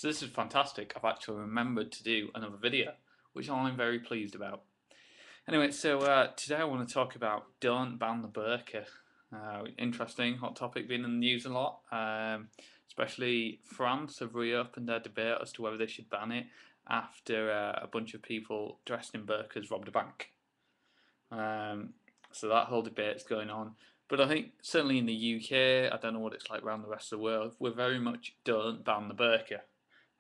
So this is fantastic. I've actually remembered to do another video, which I'm very pleased about. Anyway, today I want to talk about don't ban the burqa. Interesting, hot topic, being in the news a lot. Especially France have reopened their debate as to whether they should ban it after a bunch of people dressed in burqas robbed a bank. So that whole debate's going on. But I think certainly in the UK, I don't know what it's like around the rest of the world, we're very much don't ban the burqa.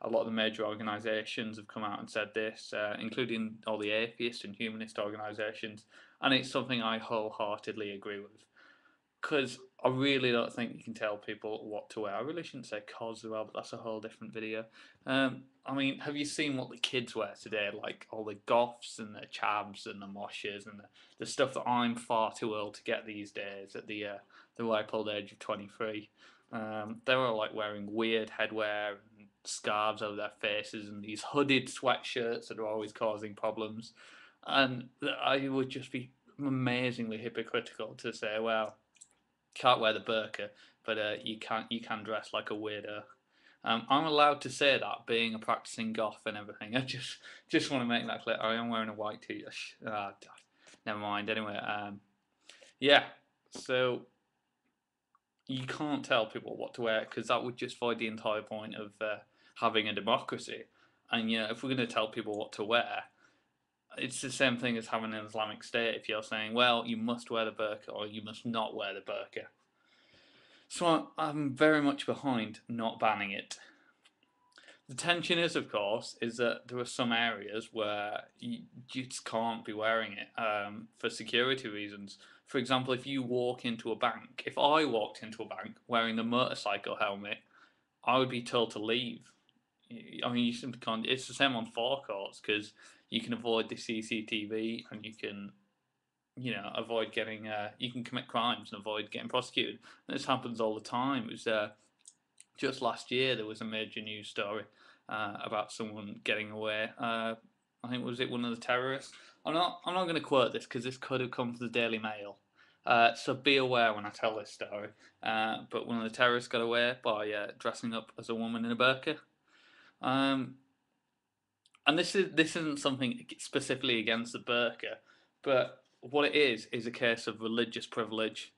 A lot of the major organisations have come out and said this, including all the atheist and humanist organisations, and it's something I wholeheartedly agree with. Because I really don't think you can tell people what to wear. I really shouldn't say cos as well, but that's a whole different video. I mean, have you seen what the kids wear today? Like all the goths and the chabs and the moshes and the stuff that I'm far too old to get these days at the ripe old age of 23. They're all like wearing weird headwear and scarves over their faces and these hooded sweatshirts that are always causing problems. And I would just be amazingly hypocritical to say, well, can't wear the burqa, but you can dress like a weirdo. I'm allowed to say that, being a practicing goth and everything. I just want to make that clear. I am wearing a white t-shirt. Never mind. Anyway, yeah. So you can't tell people what to wear because that would just void the entire point of having a democracy. And if we're going to tell people what to wear, it's the same thing as having an Islamic State. If you're saying, well, you must wear the burqa or you must not wear the burqa. So I'm very much behind not banning it. The tension is, of course, is that there are some areas where you just can't be wearing it for security reasons. For example, if you walk into a bank, if I walked into a bank wearing the motorcycle helmet, I would be told to leave. I mean, you simply can't. It's the same on forecourts because you can avoid the CCTV and you can avoid getting, you can commit crimes and avoid getting prosecuted. And this happens all the time. It was just last year there was a major news story about someone getting away. I think was it one of the terrorists. I'm not going to quote this because this could have come from the Daily Mail. So be aware when I tell this story. But one of the terrorists got away by dressing up as a woman in a burqa. Um, and this isn't something specifically against the burqa, but what it is a case of religious privilege.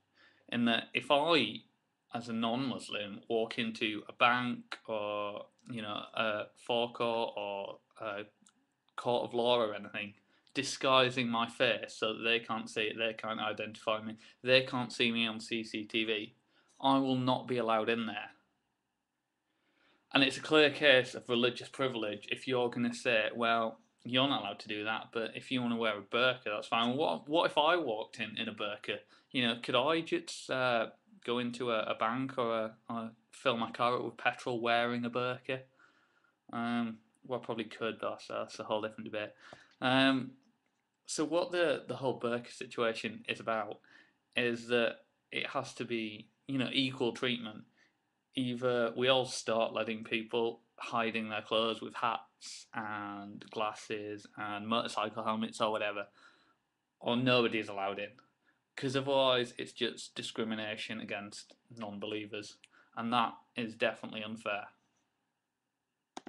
In that, if I, as a non-Muslim, walk into a bank or a forecourt or a court of law or anything, disguising my face so that they can't see it, they can't identify me, they can't see me on CCTV, I will not be allowed in there. And it's a clear case of religious privilege if you're going to say, well, you're not allowed to do that, but if you want to wear a burqa, that's fine. What if I walked in a burqa? Could I just go into a bank or fill my car up with petrol wearing a burqa? Well, I probably could, but that's a whole different debate. So what the whole burqa situation is about is that it has to be equal treatment. Either we all start letting people hiding their clothes with hats and glasses and motorcycle helmets or whatever, or nobody is allowed in. Because otherwise, it's just discrimination against non believers, and that is definitely unfair.